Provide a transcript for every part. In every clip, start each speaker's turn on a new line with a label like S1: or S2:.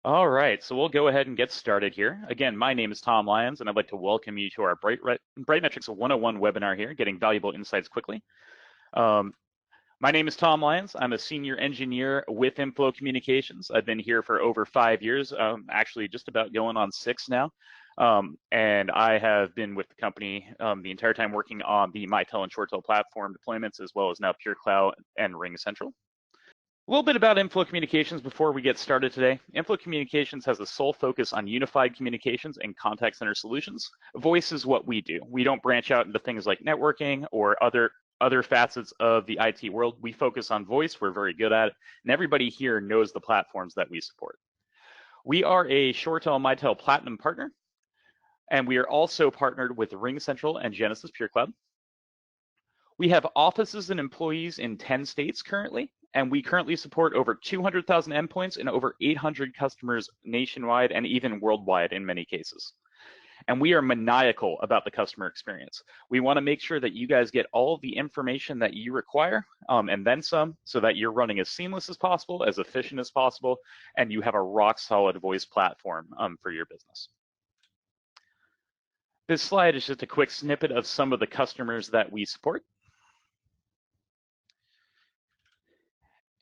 S1: All right, so we'll go ahead and get started here. Again, my name is Tom Lyons, and I'd like to welcome you to our Brightmetrics 101 webinar here, getting valuable insights quickly. My name is Tom Lyons. I'm a senior engineer with Inflow Communications. I've been here for over 5 years, actually just about going on 6 now. And I have been with the company the entire time working on the MyTel and ShoreTel platform deployments, as well as now Pure Cloud and Ring Central. A little bit about Inflow Communications before we get started today. Inflow Communications has a sole focus on unified communications and contact center solutions. Voice is what we do. We don't branch out into things like networking or other facets of the IT world. We focus on voice. We're very good at it, and everybody here knows the platforms that we support. We are a ShoreTel and MyTel Platinum partner, and we are also partnered with Ring Central and Genesis Pure Cloud. We have offices and employees in 10 states currently, and we currently support over 200,000 endpoints and over 800 customers nationwide and even worldwide in many cases. And we are maniacal about the customer experience. We want to make sure that you guys get all of the information that you require and then some, so that you're running as seamless as possible, as efficient as possible, and you have a rock solid voice platform for your business. This slide is just a quick snippet of some of the customers that we support.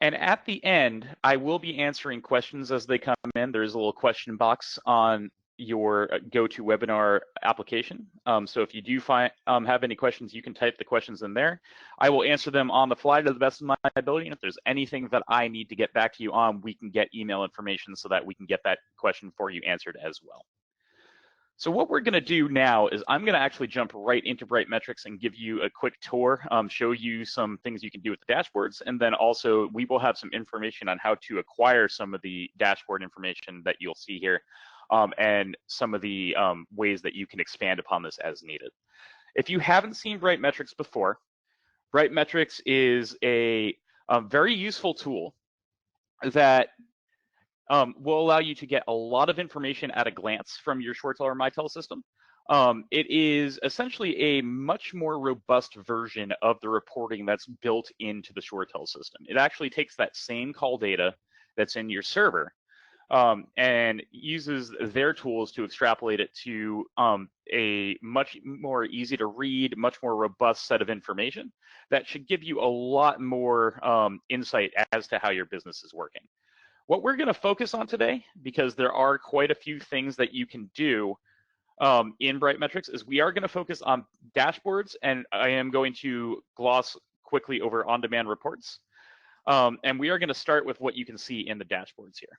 S1: And at the end, I will be answering questions as they come in. There's a little question box on your GoToWebinar application. So if you do have any questions, you can type the questions in there. I will answer them on the fly to the best of my ability. And if there's anything that I need to get back to you on, we can get email information so that we can get that question for you answered as well. So what we're going to do now is I'm going to actually jump right into Brightmetrics and give you a quick tour, show you some things you can do with the dashboards, and then also we will have some information on how to acquire some of the dashboard information that you'll see here, and some of the ways that you can expand upon this as needed. If you haven't seen Brightmetrics before, Brightmetrics is a very useful tool that will allow you to get a lot of information at a glance from your ShoreTel or MyTel system. It is essentially a much more robust version of the reporting that's built into the ShoreTel system. It actually takes that same call data that's in your server and uses their tools to extrapolate it to a much more easy to read, much more robust set of information that should give you a lot more insight as to how your business is working. What we're going to focus on today, because there are quite a few things that you can do in Brightmetrics, is we are going to focus on dashboards, and I am going to gloss quickly over on-demand reports. And we are going to start with what you can see in the dashboards here.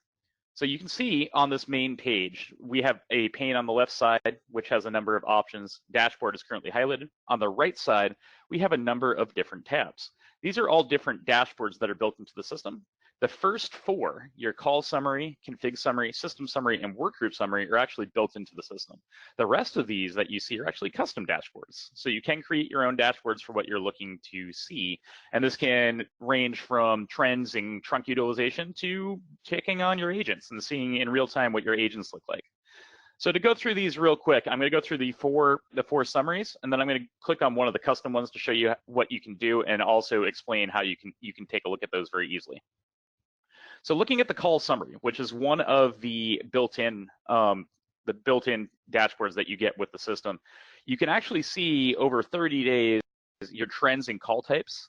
S1: So you can see on this main page, we have a pane on the left side, which has a number of options. Dashboard is currently highlighted. On the right side, we have a number of different tabs. These are all different dashboards that are built into the system. The first 4, your call summary, config summary, system summary, and workgroup summary, are actually built into the system. The rest of these that you see are actually custom dashboards. So you can create your own dashboards for what you're looking to see. And this can range from trends in trunk utilization to checking on your agents and seeing in real time what your agents look like. So to go through these real quick, I'm going to go through the four summaries, and then I'm going to click on one of the custom ones to show you what you can do and also explain how you can take a look at those very easily. So looking at the call summary, which is one of the built-in dashboards that you get with the system, you can actually see over 30 days your trends in call types.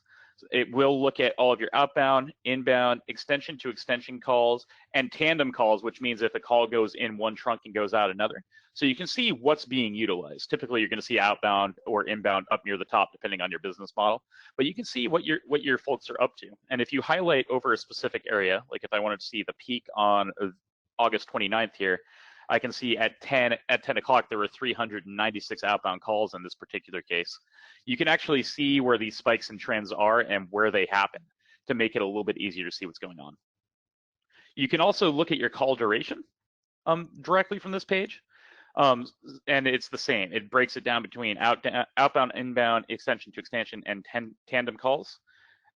S1: It will look at all of your outbound, inbound, extension to extension calls, and tandem calls, which means if a call goes in one trunk and goes out another. So you can see what's being utilized. Typically, you're going to see outbound or inbound up near the top, depending on your business model. But you can see what your folks are up to. And if you highlight over a specific area, like if I wanted to see the peak on August 29th here, I can see at 10 o'clock there were 396 outbound calls in this particular case. You can actually see where these spikes and trends are and where they happen to make it a little bit easier to see what's going on. You can also look at your call duration directly from this page. And it's the same. It breaks it down between outbound, inbound, extension to extension, and tandem calls.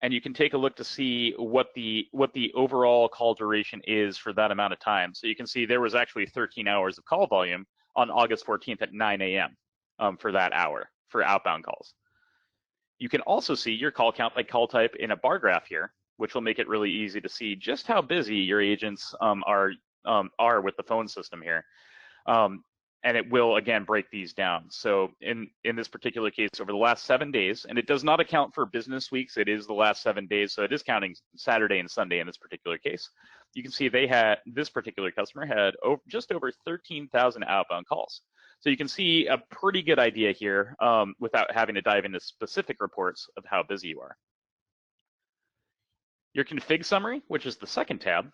S1: And you can take a look to see what the overall call duration is for that amount of time. So you can see there was actually 13 hours of call volume on August 14th at 9 a.m. For that hour for outbound calls. You can also see your call count by call type in a bar graph here, which will make it really easy to see just how busy your agents are are with the phone system here. And it will, again, break these down. So in this particular case, over the last 7 days, and it does not account for business weeks, it is the last 7 days, so it is counting Saturday and Sunday in this particular case. You can see this particular customer had just over 13,000 outbound calls. So you can see a pretty good idea here without having to dive into specific reports of how busy you are. Your config summary, which is the second tab,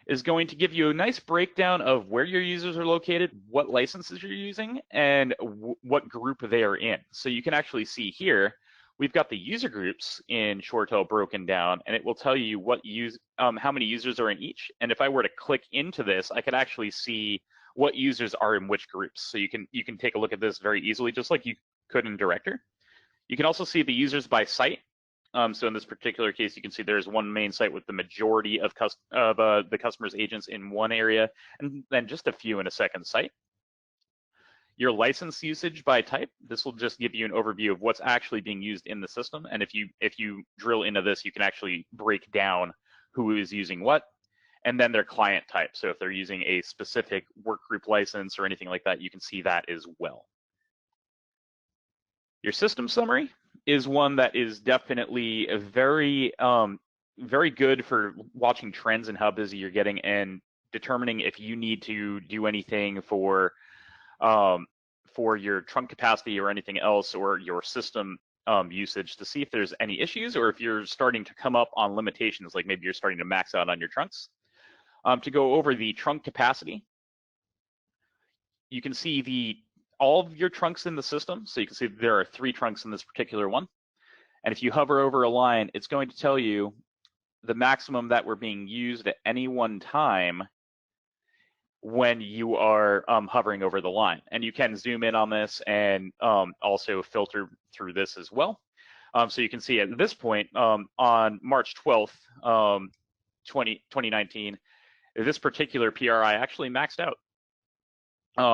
S1: is going to give you a nice breakdown of where your users are located, what licenses you're using, and what group they are in. So you can actually see here, we've got the user groups in ShoreTel broken down, and it will tell you how many users are in each. And if I were to click into this, I could actually see what users are in which groups. So you can take a look at this very easily, just like you could in Director. You can also see the users by site. So in this particular case, you can see there's one main site with the majority of the customer's agents in one area, and then just a few in a second site. Your license usage by type, this will just give you an overview of what's actually being used in the system. And if you drill into this, you can actually break down who is using what, and then their client type. So if they're using a specific workgroup license or anything like that, you can see that as well. Your system summary is one that is definitely very good for watching trends and how busy you're getting and determining if you need to do anything for your trunk capacity or anything else, or your system usage, to see if there's any issues, or if you're starting to come up on limitations, like maybe you're starting to max out on your trunks. To go over the trunk capacity, you can see all of your trunks in the system. So you can see there are 3 trunks in this particular one. And if you hover over a line, it's going to tell you the maximum that were being used at any one time when you are hovering over the line. And you can zoom in on this and also filter through this as well. So you can see at this point, on March 12th, 2019, this particular PRI actually maxed out.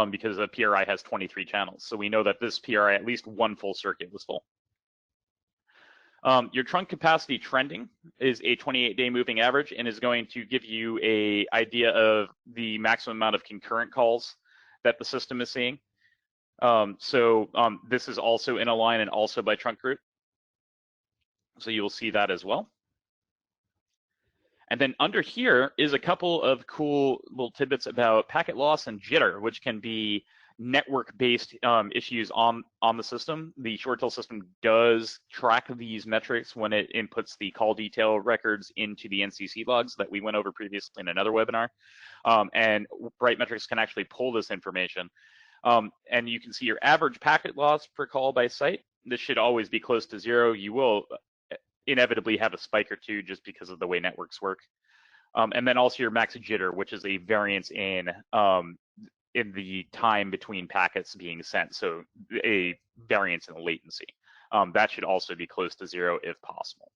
S1: Because the PRI has 23 channels. So we know that this PRI, at least one full circuit was full. Your trunk capacity trending is a 28-day moving average and is going to give you an idea of the maximum amount of concurrent calls that the system is seeing. This is also in a line and also by trunk group. So you will see that as well. And then under here is a couple of cool little tidbits about packet loss and jitter, which can be network-based issues on the system. The ShoreTel system does track these metrics when it inputs the call detail records into the NCC logs that we went over previously in another webinar. And Brightmetrics can actually pull this information. And you can see your average packet loss per call by site. This should always be close to 0. You will inevitably have a spike or two just because of the way networks work. And then also your max jitter, which is a variance in the time between packets being sent, so a variance in latency. That should also be close to 0 if possible.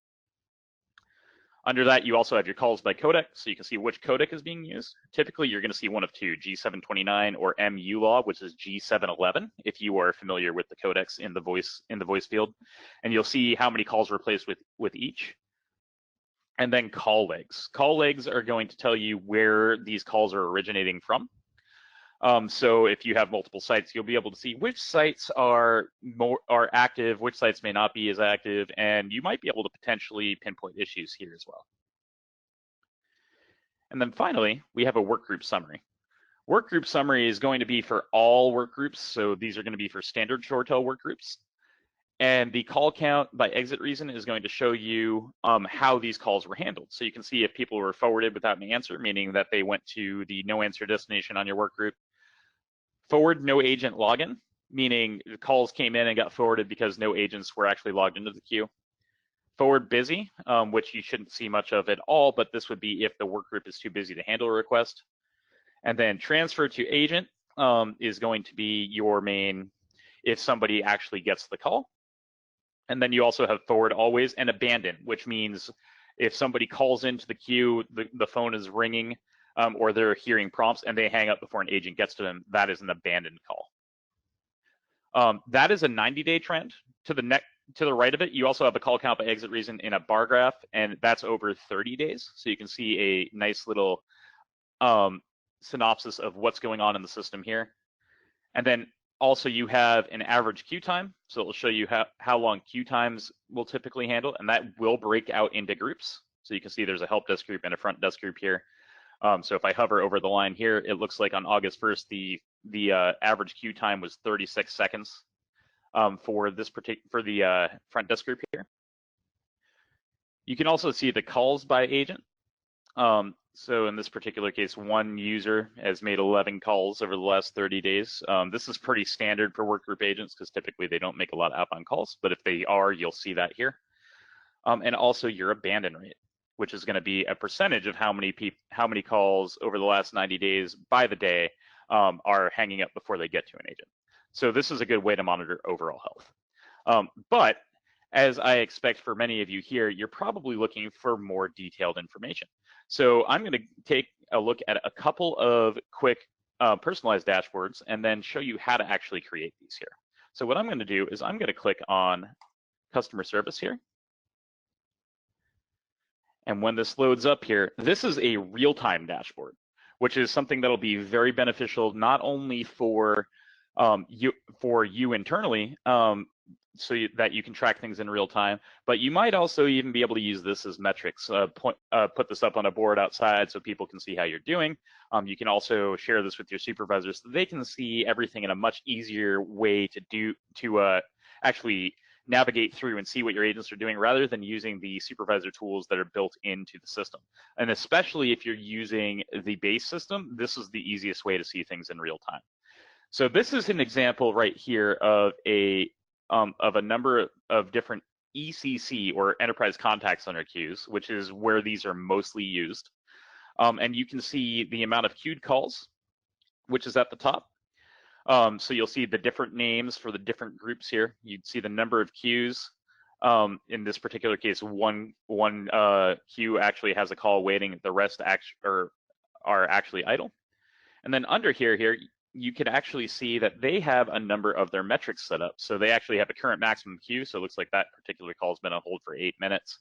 S1: Under that, you also have your calls by codec, so you can see which codec is being used. Typically, you're going to see one of 2, G729 or MULAW, which is G711, if you are familiar with the codecs in the voice field. And you'll see how many calls were placed with each. And then call legs. Call legs are going to tell you where these calls are originating from. So if you have multiple sites, you'll be able to see which sites are active, which sites may not be as active, and you might be able to potentially pinpoint issues here as well. And then finally, we have a workgroup summary. Workgroup summary is going to be for all workgroups, so these are going to be for standard ShoreTel workgroups. And the call count by exit reason is going to show you how these calls were handled. So you can see if people were forwarded without an answer, meaning that they went to the no answer destination on your workgroup. Forward no agent login, meaning the calls came in and got forwarded because no agents were actually logged into the queue. Forward busy, which you shouldn't see much of at all, but this would be if the workgroup is too busy to handle a request. And then transfer to agent is going to be your main if somebody actually gets the call. And then you also have forward always and abandon, which means if somebody calls into the queue, the phone is ringing, or they're hearing prompts and they hang up before an agent gets to them, that is an abandoned call. That is a 90-day trend. To the right of it, you also have a call count by exit reason in a bar graph, and that's over 30 days. So you can see a nice little synopsis of what's going on in the system here. And then also you have an average queue time. So it'll show you how long queue times will typically handle, and that will break out into groups. So you can see there's a help desk group and a front desk group here. So if I hover over the line here, it looks like on August 1st, the average queue time was 36 seconds for the front desk group here. You can also see the calls by agent. So in this particular case, one user has made 11 calls over the last 30 days. This is pretty standard for workgroup agents because typically they don't make a lot of outbound calls, but if they are, you'll see that here. And also your abandon rate, which is going to be a percentage of how many calls over the last 90 days by the day are hanging up before they get to an agent. So this is a good way to monitor overall health. But as I expect for many of you here, you're probably looking for more detailed information. So I'm going to take a look at a couple of quick personalized dashboards and then show you how to actually create these here. So what I'm going to do is I'm going to click on customer service here. And when this loads up here, this is a real-time dashboard, which is something that'll be very beneficial not only for you internally, so that you can track things in real time, but you might also even be able to use this as metrics. Put this up on a board outside so people can see how you're doing. You can also share this with your supervisors so they can see everything in a much easier way to actually navigate through and see what your agents are doing rather than using the supervisor tools that are built into the system. And especially if you're using the base system, this is the easiest way to see things in real time. So this is an example right here of a number of different ECC or enterprise contact center queues, which is where these are mostly used. And you can see the amount of queued calls, which is at the top. So you'll see the different names for the different groups here. You'd see the number of queues. In this particular case, one queue actually has a call waiting. The rest are actually idle. And then under here, you can actually see that they have a number of their metrics set up. So they actually have a current maximum queue. So it looks like that particular call has been on hold for 8 minutes.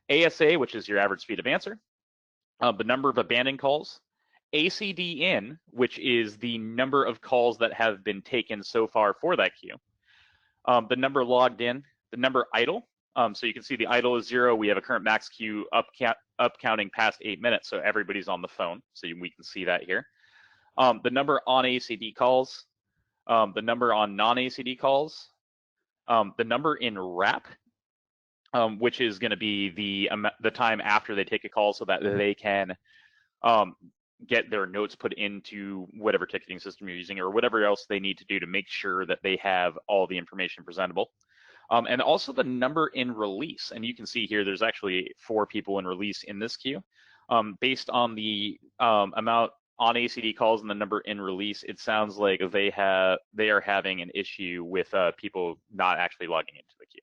S1: ASA, which is your average speed of answer. The number of abandoned calls. ACD in, which is the number of calls that have been taken so far for that queue. The number logged in, the number idle. So you can see the idle is 0. We have a current max queue up counting past 8 minutes. So everybody's on the phone. So we can see that here. The number on ACD calls, the number on non-ACD calls, the number in wrap, which is going to be the time after they take a call so that they can get their notes put into whatever ticketing system you're using or whatever else they need to do to make sure that they have all the information presentable. And also the number in release. And you can see here there's actually 4 people in release in this queue. Based on the amount on ACD calls and the number in release, it sounds like they are having an issue with people not actually logging into the queue.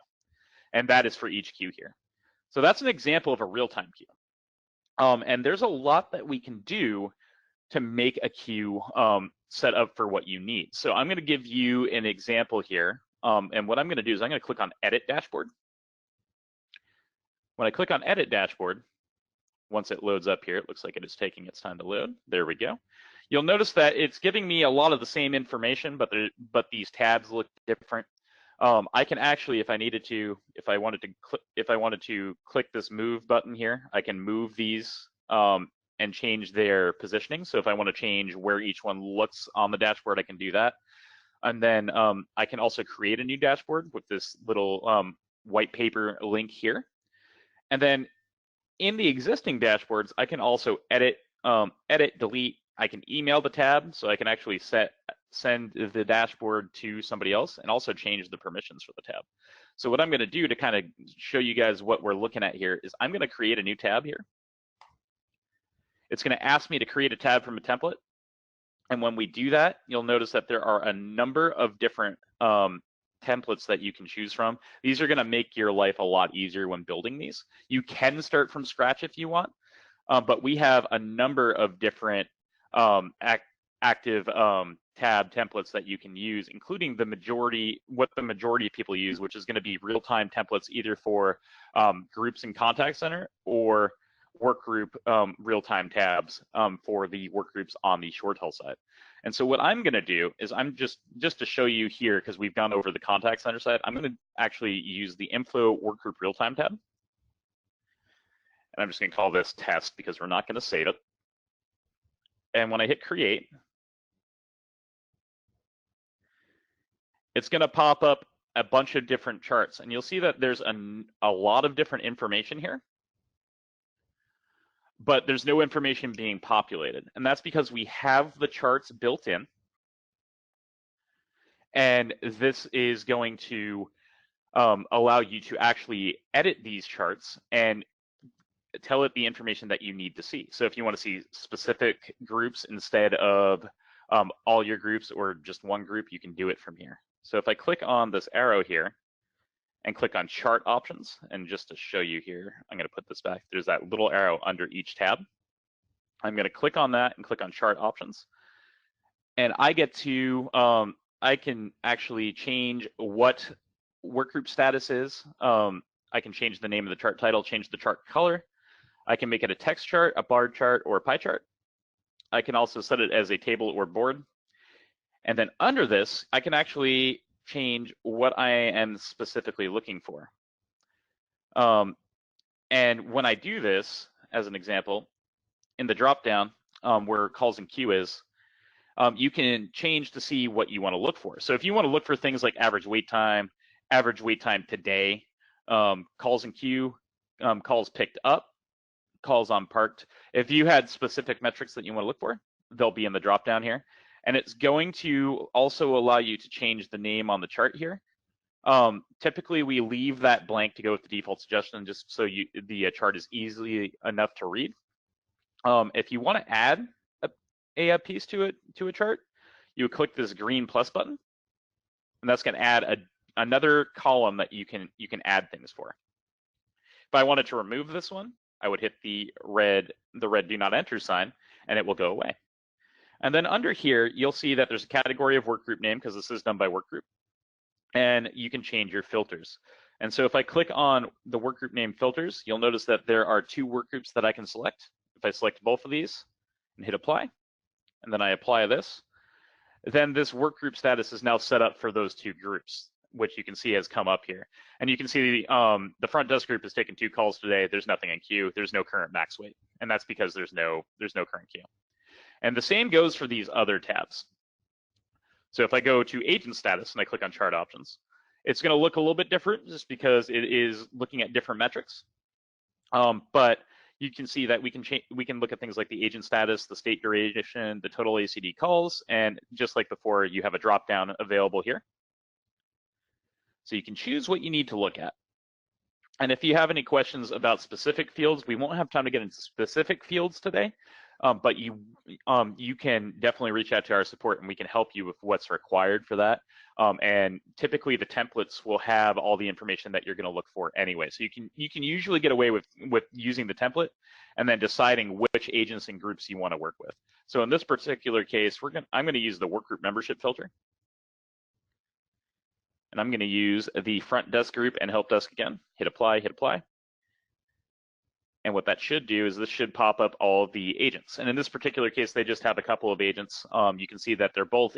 S1: And that is for each queue here. So that's an example of a real-time queue. And there's a lot that we can do to make a queue set up for what you need. So I'm going to give you an example here. And what I'm going to do is I'm going to click on Edit Dashboard. When I click on Edit Dashboard, once it loads up here, it looks like it is taking its time to load. There we go. You'll notice that it's giving me a lot of the same information, but these tabs look different. I can actually, if I wanted to click this move button here, I can move these and change their positioning. So if I want to change where each one looks on the dashboard, I can do that. And then I can also create a new dashboard with this little white paper link here. And then in the existing dashboards, I can also edit, delete. I can email the tab, so I can actually send the dashboard to somebody else and also change the permissions for the tab. So what I'm going to do to kind of show you guys what we're looking at here is I'm going to create a new tab here. It's going to ask me to create a tab from a template. And when we do that, you'll notice that there are a number of different templates that you can choose from. These are going to make your life a lot easier when building these. You can start from scratch if you want, but we have a number of different active tab templates that you can use, including what the majority of people use, which is going to be real-time templates either for groups in contact center or workgroup real-time tabs for the workgroups on the ShoreTel side. And so what I'm going to do is I'm just to show you here, because we've gone over the contact center side, I'm going to actually use the Inflow workgroup real-time tab. And I'm just going to call this test because we're not going to save it. And when I hit create, it's going to pop up a bunch of different charts. And you'll see that there's a lot of different information here, but there's no information being populated. And that's because we have the charts built in. And this is going to allow you to actually edit these charts and tell it the information that you need to see. So if you want to see specific groups instead of all your groups or just one group, you can do it from here. So if I click on this arrow here and click on chart options, and just to show you here, I'm going to put this back. There's that little arrow under each tab. I'm going to click on that and click on chart options. And I get to, I can actually change what workgroup status is. I can change the name of the chart title, change the chart color. I can make it a text chart, a bar chart, or a pie chart. I can also set it as a table or board. And then under this, I can actually change what I am specifically looking for. And when I do this, as an example, in the dropdown where calls and queue is, you can change to see what you want to look for. So if you want to look for things like average wait time today, calls and queue, calls picked up, calls on parked. If you had specific metrics that you want to look for, they'll be in the dropdown here. And it's going to also allow you to change the name on the chart here. Typically, we leave that blank to go with the default suggestion just so the chart is easily enough to read. If you want to add a piece to a chart, you would click this green plus button, and that's going to add another column that you can add things for. If I wanted to remove this one, I would hit the red do not enter sign, and it will go away. And then under here, you'll see that there's a category of workgroup name because this is done by workgroup, and you can change your filters. And so if I click on the workgroup name filters, you'll notice that there are two workgroups that I can select. If I select both of these and hit apply, and then I apply this, then this workgroup status is now set up for those two groups, which you can see has come up here. And you can see the front desk group has taken 2 calls today. There's nothing in queue. There's no current max wait, and that's because there's no current queue. And the same goes for these other tabs. So if I go to agent status and I click on chart options, it's going to look a little bit different just because it is looking at different metrics. But you can see that we can look at things like the agent status, the state duration, the total ACD calls, and just like before, you have a drop down available here. So you can choose what you need to look at. And if you have any questions about specific fields, we won't have time to get into specific fields today, but you can definitely reach out to our support and we can help you with what's required for that. And typically the templates will have all the information that you're going to look for anyway. So you can usually get away with using the template and then deciding which agents and groups you want to work with. So in this particular case, I'm going to use the workgroup membership filter. And I'm going to use the front desk group and help desk again. Hit apply, hit apply. And what that should do is this should pop up all of the agents. And in this particular case, they just have a couple of agents. You can see that they're both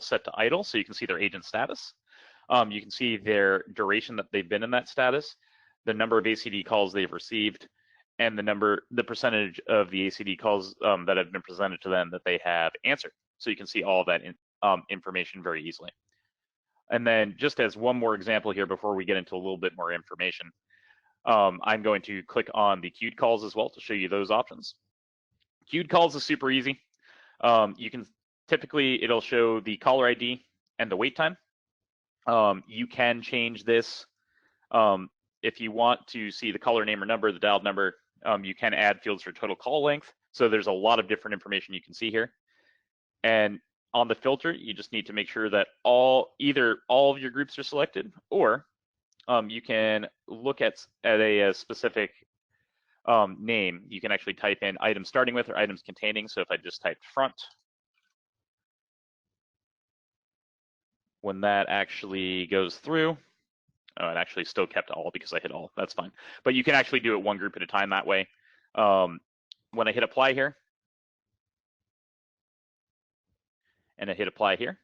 S1: set to idle, so you can see their agent status. You can see their duration that they've been in that status, the number of ACD calls they've received, and the percentage of the ACD calls that have been presented to them that they have answered. So you can see all of that information very easily. And then just as one more example here before we get into a little bit more information, I'm going to click on the queued calls as well to show you those options. Queued calls is super easy. You can typically, it'll show the caller ID and the wait time. You can change this if you want to see the caller name or number, the dialed number. You can add fields for total call length. So there's a lot of different information you can see here. And on the filter, you just need to make sure that either all of your groups are selected, or you can look at a specific name. You can actually type in items starting with or items containing. So if I just typed front, when that actually goes through, it actually still kept all because I hit all. That's fine. But you can actually do it one group at a time that way. When I hit apply here, and I hit apply here,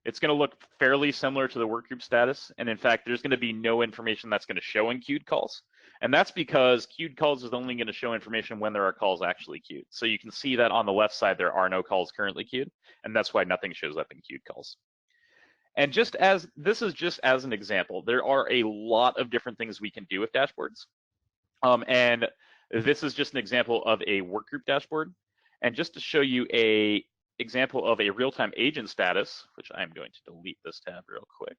S1: it's going to look fairly similar to the workgroup status. And in fact, there's going to be no information that's going to show in queued calls. And that's because queued calls is only going to show information when there are calls actually queued. So you can see that on the left side, there are no calls currently queued. And that's why nothing shows up in queued calls. And just as this is just as an example, there are a lot of different things we can do with dashboards. And this is just an example of a workgroup dashboard. And just to show you a example of a real-time agent status, which I'm going to delete this tab real quick.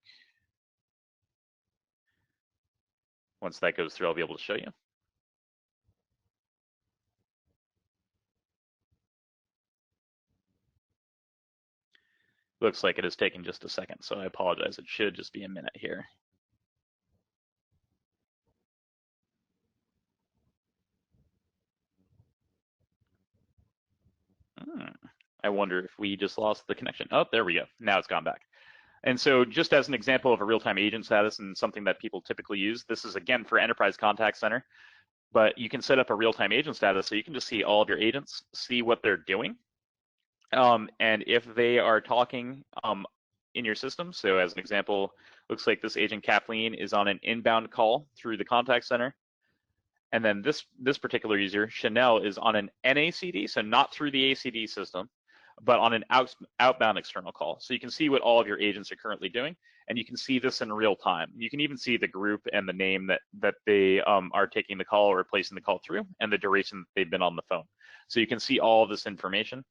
S1: Once that goes through, I'll be able to show you. Looks like it is taking just a second, so I apologize. It should just be a minute here. I wonder if we just lost the connection. Oh, there we go. Now it's gone back. And so just as an example of a real-time agent status and something that people typically use, this is again for Enterprise Contact Center, but you can set up a real-time agent status so you can just see all of your agents, see what they're doing, and if they are talking in your system. So as an example, looks like this agent Kathleen is on an inbound call through the contact center. And then this particular user, Chanel, is on an NACD, so not through the ACD system, but on an outbound external call. So you can see what all of your agents are currently doing, and you can see this in real time. You can even see the group and the name that they are taking the call or placing the call through, and the duration that they've been on the phone. So you can see all of this information.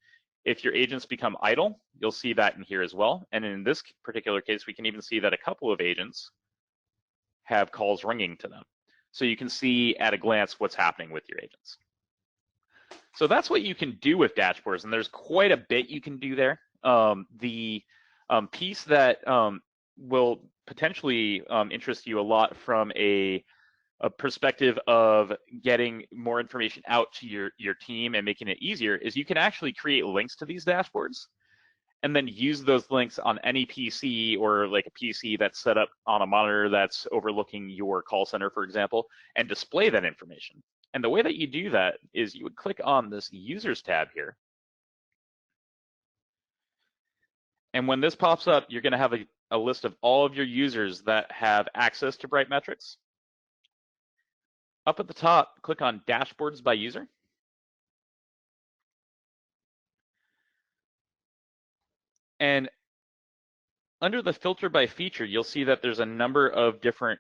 S1: If your agents become idle, you'll see that in here as well. And in this particular case, we can even see that a couple of agents have calls ringing to them. So you can see at a glance what's happening with your agents. So that's what you can do with dashboards, and there's quite a bit you can do there. The piece that will potentially interest you a lot from a perspective of getting more information out to your team and making it easier is you can actually create links to these dashboards and then use those links on any PC or like a PC that's set up on a monitor that's overlooking your call center, for example, and display that information. And the way that you do that is you would click on this users tab here. And when this pops up, you're going to have a list of all of your users that have access to Brightmetrics. Up at the top, click on dashboards by user. And under the filter by feature, you'll see that there's a number of different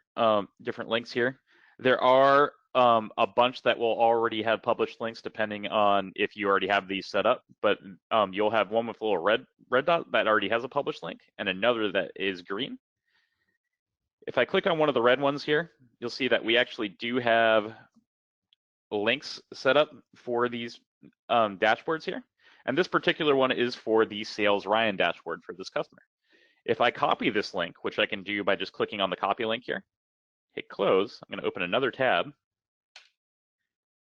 S1: links here. There are a bunch that will already have published links depending on if you already have these set up, but you'll have one with a little red dot that already has a published link and another that is green. If I click on one of the red ones here, you'll see that we actually do have links set up for these dashboards here. And this particular one is for the Sales Ryan dashboard for this customer. If I copy this link, which I can do by just clicking on the copy link here, hit close, I'm going to open another tab,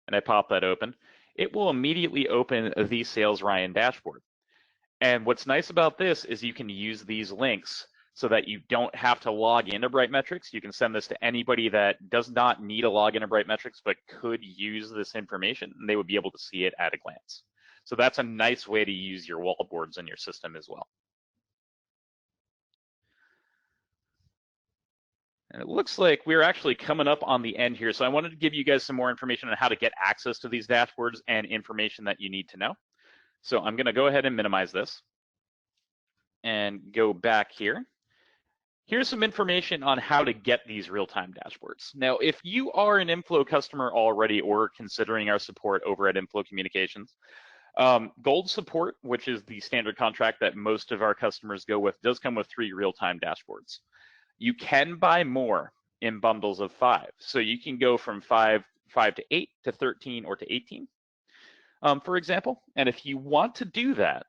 S1: and I pop that open, it will immediately open the Sales Ryan dashboard. And what's nice about this is you can use these links so that you don't have to log into Brightmetrics. You can send this to anybody that does not need a login to Brightmetrics but could use this information, and they would be able to see it at a glance. So that's a nice way to use your wallboards in your system as well. And it looks like we're actually coming up on the end here. So I wanted to give you guys some more information on how to get access to these dashboards and information that you need to know. So I'm going to go ahead and minimize this and go back here. Here's some information on how to get these real-time dashboards. Now, if you are an Inflow customer already or considering our support over at Inflow Communications, Gold support, which is the standard contract that most of our customers go with, does come with 3 real-time dashboards. You can buy more in bundles of 5. So you can go from 5 to 8 to 13 or to 18, for example. And if you want to do that,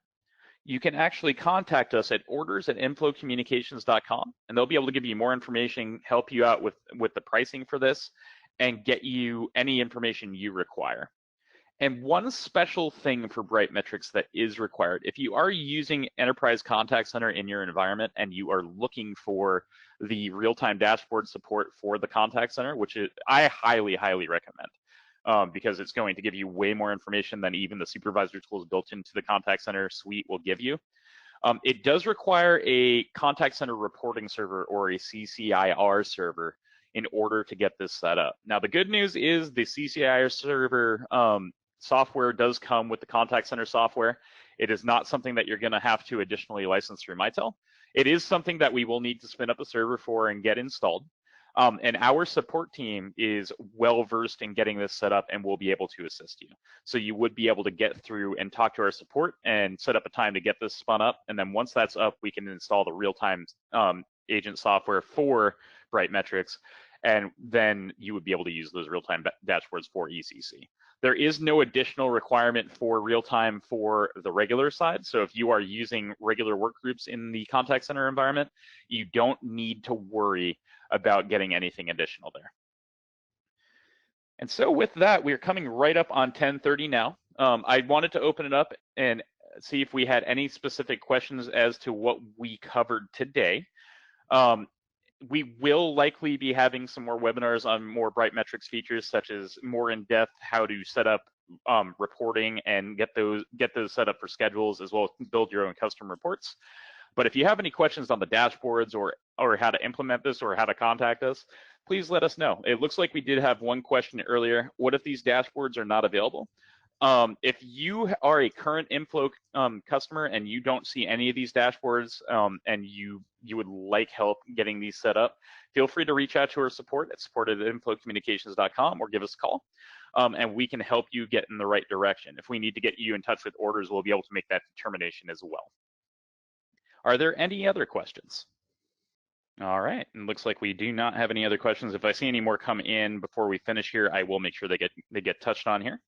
S1: you can actually contact us at orders@inflowcommunications.com, and they'll be able to give you more information, help you out with the pricing for this, and get you any information you require. And one special thing for Brightmetrics that is required, if you are using Enterprise Contact Center in your environment and you are looking for the real-time dashboard support for the contact center, which I highly, highly recommend. because it's going to give you way more information than even the supervisor tools built into the contact center suite will give you. It does require a contact center reporting server or a CCIR server in order to get this set up. Now, the good news is the CCIR server software does come with the contact center software. It is not something that you're going to have to additionally license through Mitel. It is something that we will need to spin up a server for and get installed. And our support team is well versed in getting this set up and will be able to assist you. So you would be able to get through and talk to our support and set up a time to get this spun up. And then once that's up, we can install the real-time agent software for Brightmetrics. And then you would be able to use those real-time dashboards for ECC. There is no additional requirement for real-time for the regular side. So if you are using regular work groups in the contact center environment, you don't need to worry about getting anything additional there. And so with that, we're coming right up on 10:30 now. I wanted to open it up and see if we had any specific questions as to what we covered today. We will likely be having some more webinars on more Brightmetrics features, such as more in-depth how to set up reporting and get those set up for schedules, as well as build your own custom reports. But if you have any questions on the dashboards or how to implement this or how to contact us, please let us know. It looks like we did have one question earlier. What if these dashboards are not available? If you are a current Inflow customer and you don't see any of these dashboards and you would like help getting these set up, feel free to reach out to our support at support@inflowcommunications.com or give us a call, and we can help you get in the right direction. If we need to get you in touch with orders, we'll be able to make that determination as well. Are there any other questions? All right, and looks like we do not have any other questions. If I see any more come in before we finish here, I will make sure they get touched on here.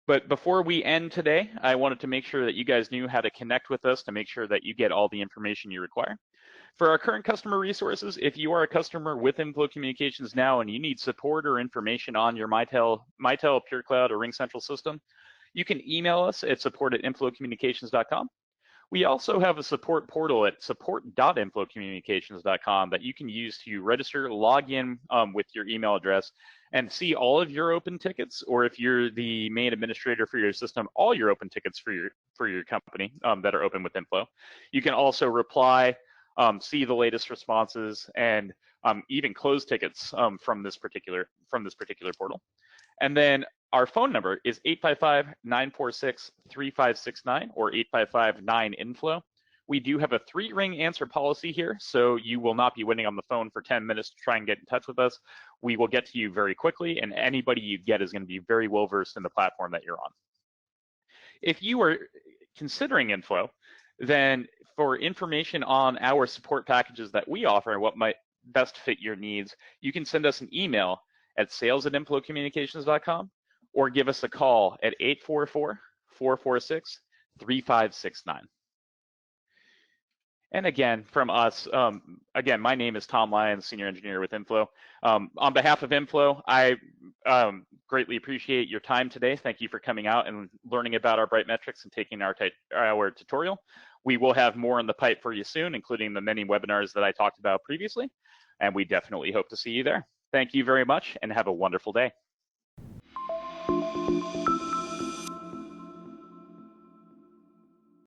S1: But before we end today, I wanted to make sure that you guys knew how to connect with us to make sure that you get all the information you require. For our current customer resources, if you are a customer with Inflow Communications now and you need support or information on your Mitel, Pure Cloud, or RingCentral system, you can email us at support@inflowcommunications.com. We also have a support portal at support.inflowcommunications.com that you can use to register, log in with your email address, and see all of your open tickets, or if you're the main administrator for your system, all your open tickets for your company that are open with Inflow. You can also reply, see the latest responses, and even close tickets from this particular portal. And then our phone number is 855-946-3569 or 855-9-INFLOW. We do have a 3-ring answer policy here, so you will not be waiting on the phone for 10 minutes to try and get in touch with us. We will get to you very quickly, and anybody you get is going to be very well versed in the platform that you're on. If you are considering Inflow, then for information on our support packages that we offer and what might best fit your needs, you can send us an email at sales@inflowcommunications.com or give us a call at 844-446-3569. And again, from us, again, my name is Tom Lyons, Senior Engineer with Inflow. On behalf of Inflow, I greatly appreciate your time today. Thank you for coming out and learning about our Brightmetrics and taking our tutorial. We will have more in the pipe for you soon, including the many webinars that I talked about previously, and we definitely hope to see you there. Thank you very much and have a wonderful day.